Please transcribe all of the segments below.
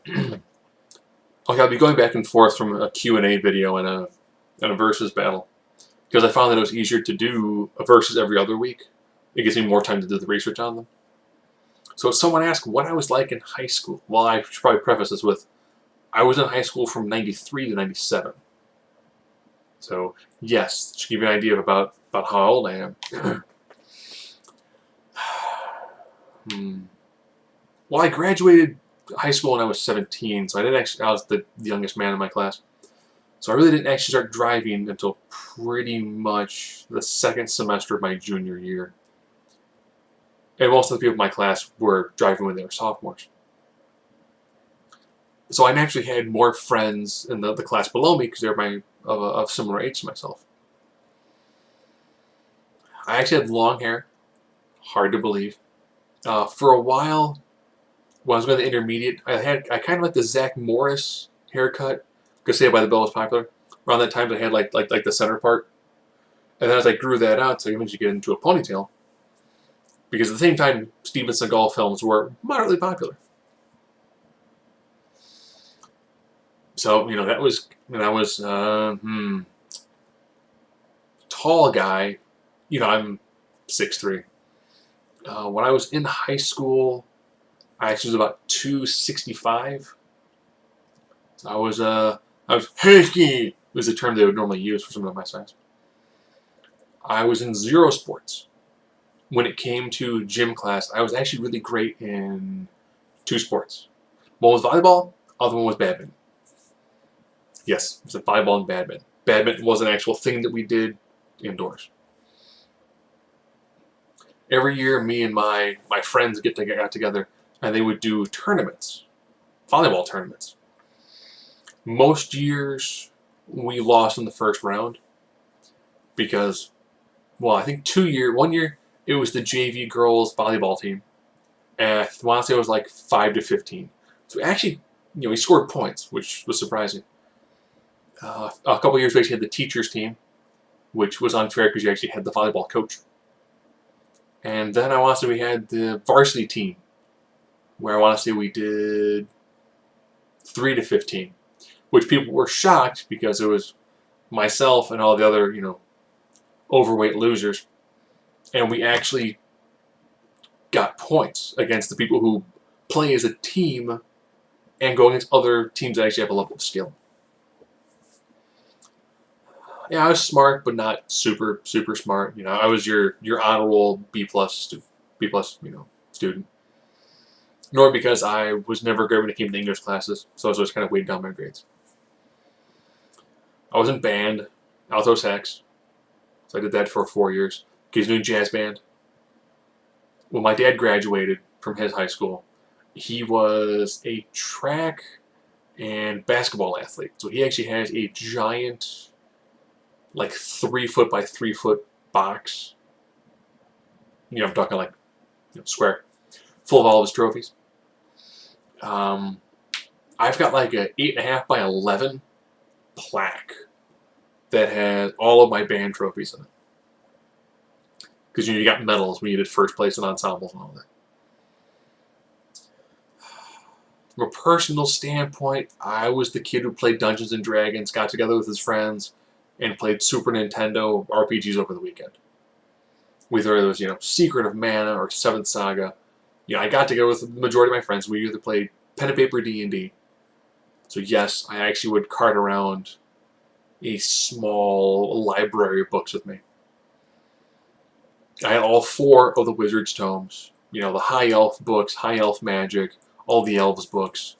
Okay, I'll be going back and forth from a Q&A video and a versus battle because I found that it was easier to do a versus every other week. It gives me more time to do the research on them. So someone asked what I was like in high school. Well, I should probably preface this with I was in high school from 93 to 97. So, yes, to give you an idea about how old I am. Well, I graduated high school when I was 17, so I was the youngest man in my class. So I really didn't actually start driving until pretty much the second semester of my junior year. And most of the people in my class were driving when they were sophomores. So I naturally had more friends in the class below me because they were of similar age to myself. I actually had long hair. Hard to believe. For a while, when I was going to the intermediate, I kind of like the Zach Morris haircut because Saved by the Bell was popular. Around that time, I had like the center part, and then as I grew that out, so I eventually get into a ponytail. Because at the same time, Steven Seagal films were moderately popular. So that was tall guy. I'm 6'3". When I was in high school, I actually was about 265. I was husky was the term they would normally use for someone of my size. I was in zero sports. When it came to gym class, I was actually really great in two sports. One was volleyball, other one was badminton. Yes, it was volleyball and badminton. Badminton was an actual thing that we did indoors. Every year, me and my friends got together, and they would do tournaments, volleyball tournaments. Most years, we lost in the first round because, well, I think 1 year, it was the JV girls volleyball team, and I want to say it was like 5-15. So actually, we scored points, which was surprising. A couple years we actually had the teachers team, which was unfair because you actually had the volleyball coach. And then I want to say we had the varsity team, where I want to say we did 3-15, which people were shocked because it was myself and all the other, overweight losers, and we actually got points against the people who play as a team and go against other teams that actually have a level of skill. Yeah, I was smart, but not super smart. I was your honor roll B+, student. Nor because I was never good when it came to English classes, so I was always kind of weighed down my grades. I was in band, alto sax, so I did that for 4 years. He's doing jazz band. When my dad graduated from his high school, he was a track and basketball athlete. So he actually has a giant, like 3-foot by 3-foot box. I'm talking like square, full of all of his trophies. I've got like a 8.5 by 11 plaque that has all of my band trophies in it. Because you got medals when you did first place in ensembles and all that. From a personal standpoint, I was the kid who played Dungeons and Dragons, got together with his friends, and played Super Nintendo RPGs over the weekend. Whether it was, Secret of Mana or Seventh Saga. I got together with the majority of my friends. We either played pen and paper D&D. So yes, I actually would cart around a small library of books with me. I had all 4 of the Wizard's tomes. The High Elf books, High Elf Magic, all the Elves books.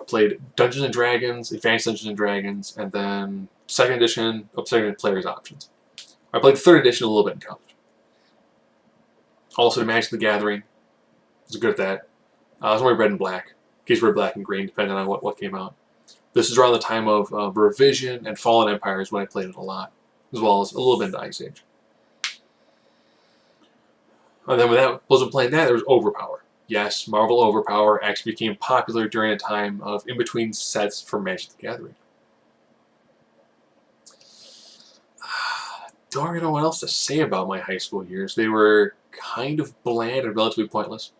Played Dungeons and Dragons, Advanced Dungeons and Dragons, and then second edition Player's Options. I played 3rd edition a little bit in college. Also, Magic the Gathering. I was good at that. I was only red and black. In case we're black and green, depending on what came out. This is around the time of Revision and Fallen Empires when I played it a lot, as well as a little bit into Ice Age. And then when I wasn't playing that, there was Overpower. Yes, Marvel Overpower actually became popular during a time of in-between sets for Magic the Gathering. Don't really know what else to say about my high school years. They were kind of bland and relatively pointless.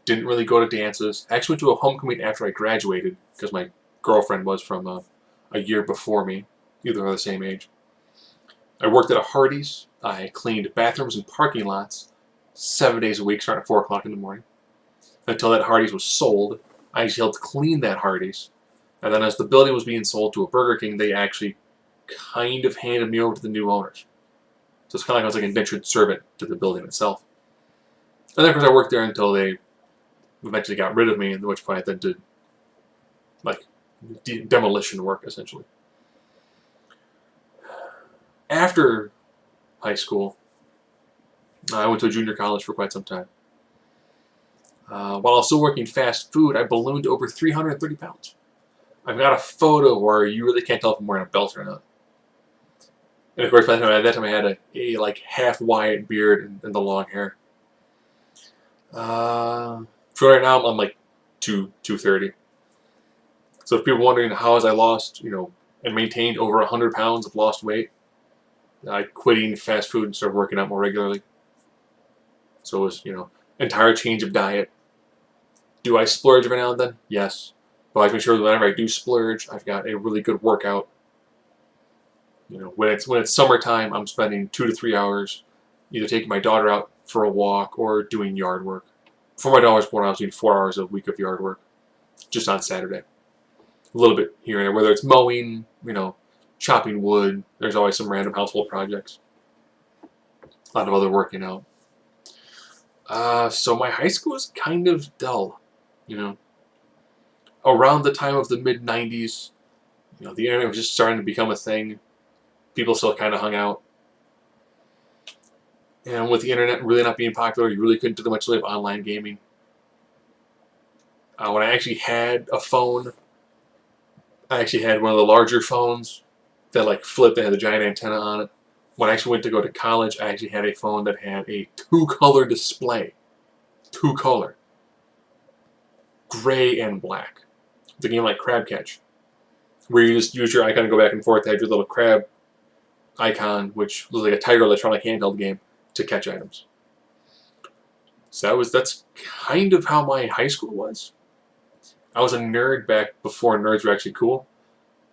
Didn't really go to dances. I actually went to a homecoming after I graduated because my girlfriend was from a year before me. Either are the same age. I worked at a Hardee's. I cleaned bathrooms and parking lots 7 days a week, starting at 4 o'clock in the morning. Until that Hardee's was sold, I actually helped clean that Hardee's. And then as the building was being sold to a Burger King, they actually kind of handed me over to the new owners. So it's kind of like I was like an indentured servant to the building itself. And then of course I worked there until they eventually got rid of me, at which point I then did like demolition work essentially. After high school, I went to a junior college for quite some time. While I was still working fast food, I ballooned to over 330 pounds. I've got a photo where you really can't tell if I'm wearing a belt or not. And of course, by that time I had a like half Wyatt beard and the long hair. So right now I'm like 230. So if people are wondering how has I lost, and maintained over 100 pounds of lost weight, I quit eating fast food and started working out more regularly. So it was, entire change of diet. Do I splurge every now and then? Yes. But I make sure that whenever I do splurge, I've got a really good workout. When it's summertime, I'm spending 2 to 3 hours either taking my daughter out for a walk or doing yard work. For my daughter's born, I was doing 4 hours a week of yard work, just on Saturday. A little bit here and there, whether it's mowing, chopping wood. There's always some random household projects. A lot of other working out. So my high school was kind of dull, Around the time of the mid-90s, the internet was just starting to become a thing. People still kind of hung out. And with the internet really not being popular, you really couldn't do much of online gaming. When I actually had a phone, I actually had one of the larger phones that like flipped and had a giant antenna on it. When I actually went to go to college, I actually had a phone that had a 2-color display. 2-color. Gray and black. It's a game like Crab Catch, where you just use your icon and go back and forth to have your little crab icon, which looks like a Tiger Electronic handheld game, to catch items. So that's kind of how my high school was. I was a nerd back before nerds were actually cool.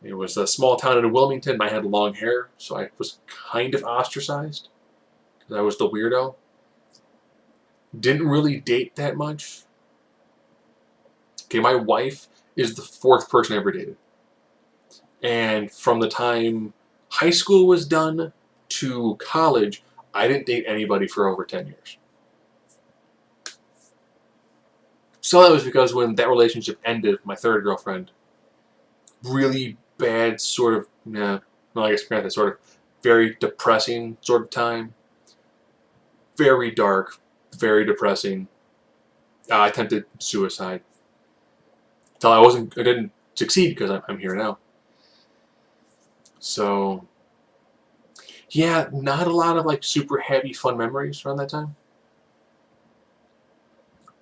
It was a small town in Wilmington, and I had long hair, so I was kind of ostracized, because I was the weirdo. Didn't really date that much. Okay, my wife is the 4th person I ever dated. And from the time high school was done to college, I didn't date anybody for over 10 years. So that was because when that relationship ended, my 3rd girlfriend, really bad sort of, sort of very depressing sort of time. Very dark, very depressing. I attempted suicide. Until I didn't succeed because I'm here now. So, yeah, not a lot of like super happy, fun memories around that time.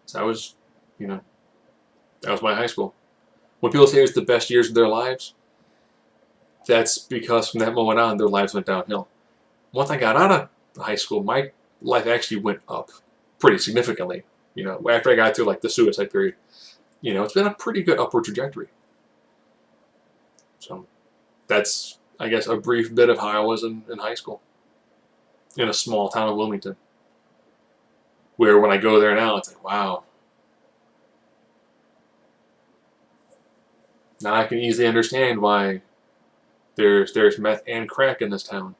So that was my high school. When people say it's the best years of their lives, that's because from that moment on, their lives went downhill. Once I got out of high school, my life actually went up pretty significantly. After I got through like the suicide period, it's been a pretty good upward trajectory. So that's, I guess, a brief bit of how I was in high school. In a small town of Wilmington. Where when I go there now, it's like, wow. Now I can easily understand why there's meth and crack in this town.